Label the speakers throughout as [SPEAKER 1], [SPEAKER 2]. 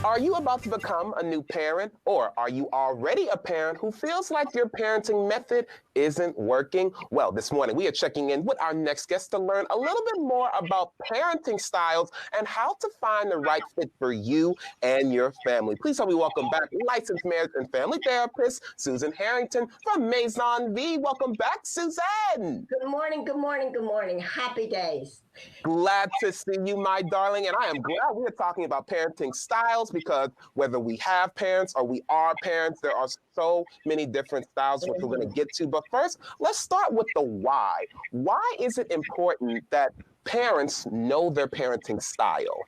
[SPEAKER 1] Are you about to become a new parent, or are you already a parent who feels like your parenting method isn't working? Well, this morning we are checking in with our next guest to learn a little bit more about parenting styles and how to find the right fit for you and your family. Please help me welcome back licensed marriage and family therapist Susan Harrington from Maison Vie. Welcome back, Susan.
[SPEAKER 2] Good morning, good morning, good morning. Happy days.
[SPEAKER 1] Glad to see you, my darling. And I am glad we are talking about parenting styles because whether we have parents or we are parents, there are so many different styles which we're going to get to. But first, let's start with the why. Why is it important that parents know their parenting style?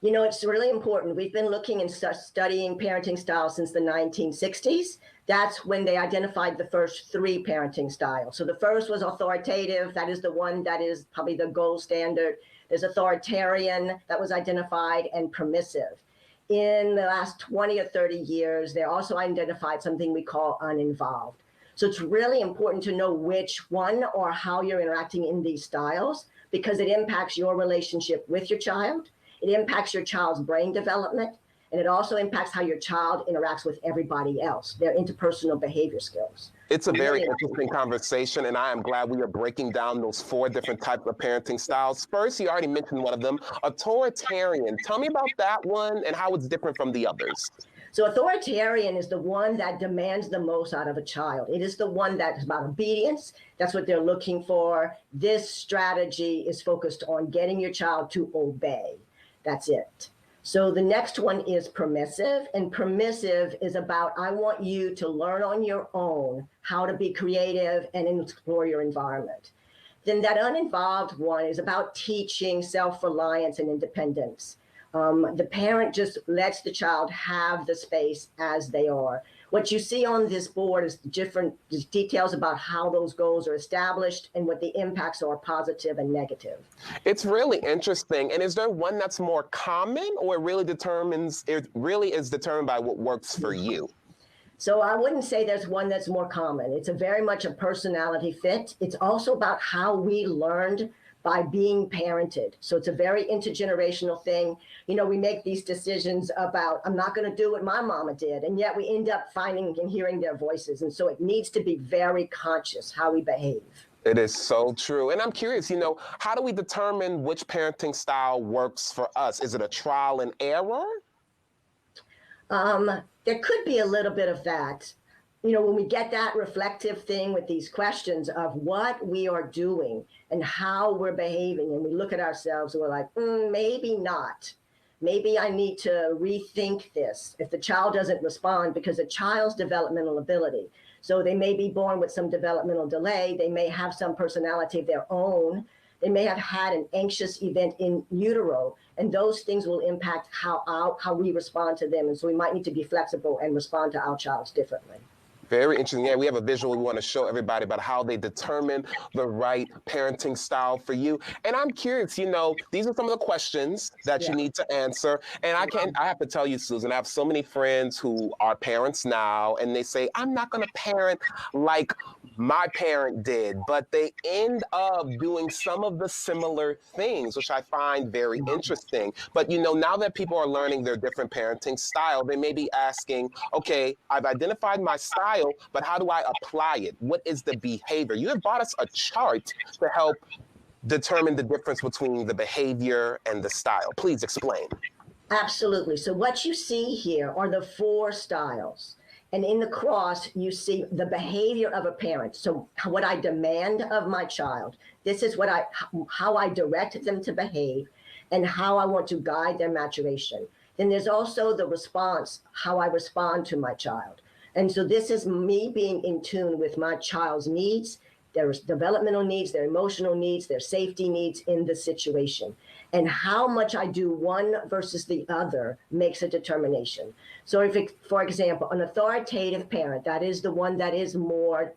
[SPEAKER 2] You know, it's really important. We've been looking and studying parenting styles since the 1960s. That's when they identified the first three parenting styles. So the first was authoritative. That is the one that is probably the gold standard. There's authoritarian that was identified, and permissive. In the last 20 or 30 years, they also identified something we call uninvolved. So it's really important to know which one or how you're interacting in these styles, because it impacts your relationship with your child. It impacts your child's brain development, and it also impacts how your child interacts with everybody else, their interpersonal behavior skills.
[SPEAKER 1] It's a very interesting conversation, and I am glad we are breaking down those four different types of parenting styles. First, you already mentioned one of them, authoritarian. Tell me about that one and how it's different from the others.
[SPEAKER 2] So authoritarian is the one that demands the most out of a child. It is the one that is about obedience. That's what they're looking for. This strategy is focused on getting your child to obey. That's it. So the next one is permissive, and permissive is about, I want you to learn on your own how to be creative and explore your environment. Then that uninvolved one is about teaching self-reliance and independence. The parent just lets the child have the space as they are. What you see on this board is different details about how those goals are established and what the impacts are, positive and negative.
[SPEAKER 1] It's really interesting. And is there one that's more common, or it really is determined by what works for you?
[SPEAKER 2] So I wouldn't say there's one that's more common. It's very much a personality fit. It's also about how we learned by being parented. So it's a very intergenerational thing. You know, we make these decisions about, I'm not going to do what my mama did, and yet we end up finding and hearing their voices. And so it needs to be very conscious how we behave.
[SPEAKER 1] It is so true. And I'm curious, how do we determine which parenting style works for us? Is it a trial and error?
[SPEAKER 2] There could be a little bit of that. You know, when we get that reflective thing with these questions of what we are doing and how we're behaving, and we look at ourselves and we're like, maybe not. Maybe I need to rethink this if the child doesn't respond, because a child's developmental ability. So they may be born with some developmental delay. They may have some personality of their own. They may have had an anxious event in utero, and those things will impact how we respond to them. And so we might need to be flexible and respond to our child differently.
[SPEAKER 1] Very interesting. Yeah, we have a visual we want to show everybody about how they determine the right parenting style for you. And I'm curious, these are some of the questions that you need to answer. And I have to tell you, Susan, I have so many friends who are parents now, and they say, I'm not going to parent like my parent did, but they end up doing some of the similar things, which I find very interesting. But, now that people are learning their different parenting style, they may be asking, okay, I've identified my style, but how do I apply it? What is the behavior? You have brought us a chart to help determine the difference between the behavior and the style. Please explain.
[SPEAKER 2] Absolutely. So what you see here are the four styles. And in the cross, you see the behavior of a parent. So what I demand of my child, this is how I direct them to behave and how I want to guide their maturation. Then there's also the response, how I respond to my child. And so this is me being in tune with my child's needs, their developmental needs, their emotional needs, their safety needs in the situation. And how much I do one versus the other makes a determination. So for example, an authoritative parent, that is the one that is more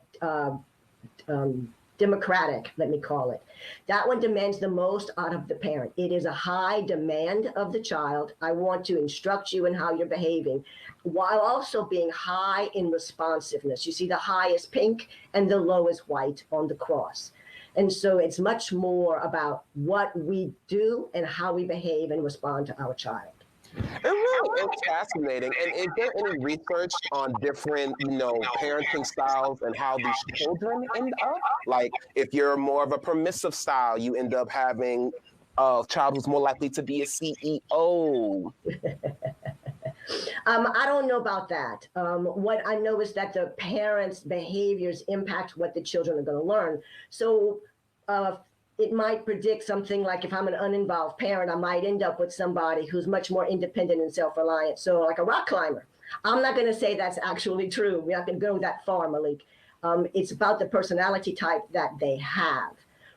[SPEAKER 2] democratic, let me call it. That one demands the most out of the parent. It is a high demand of the child. I want to instruct you in how you're behaving, while also being high in responsiveness. You see the high is pink and the low is white on the cross. And so it's much more about what we do and how we behave and respond to our child.
[SPEAKER 1] It really is fascinating. And is there any research on different, parenting styles and how these children end up? Like, if you're more of a permissive style, you end up having a child who's more likely to be a CEO.
[SPEAKER 2] I don't know about that. What I know is that the parents' behaviors impact what the children are going to learn. So it might predict something like, if I'm an uninvolved parent, I might end up with somebody who's much more independent and self-reliant. So like a rock climber. I'm not going to say that's actually true. We're not going to go that far, Malik. It's about the personality type that they have.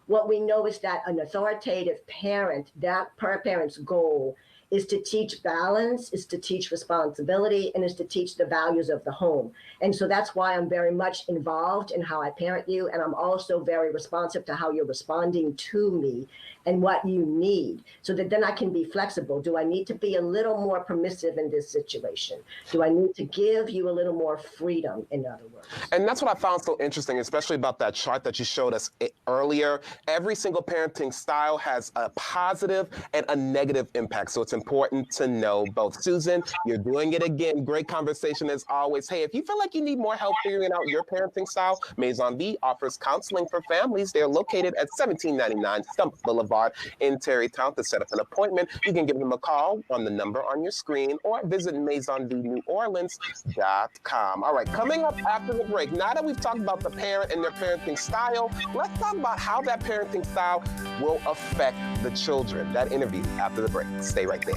[SPEAKER 2] What we know is that an authoritative parent, that parent's goal is to teach balance, is to teach responsibility, and is to teach the values of the home. And so that's why I'm very much involved in how I parent you. And I'm also very responsive to how you're responding to me and what you need, so that then I can be flexible. Do I need to be a little more permissive in this situation? Do I need to give you a little more freedom, in other words?
[SPEAKER 1] And that's what I found so interesting, especially about that chart that you showed us earlier. Every single parenting style has a positive and a negative impact. So it's important to know both. Susan, you're doing it again. Great conversation as always. Hey, if you feel like you need more help figuring out your parenting style, Maison Vie offers counseling for families. They're located at 1799 Stump Boulevard in Terrytown. To set up an appointment, you can give them a call on the number on your screen or visit MaisonVNewOrleans.com. All right, coming up after the break, now that we've talked about the parent and their parenting style, let's talk about how that parenting style will affect the children. That interview after the break. Stay right there.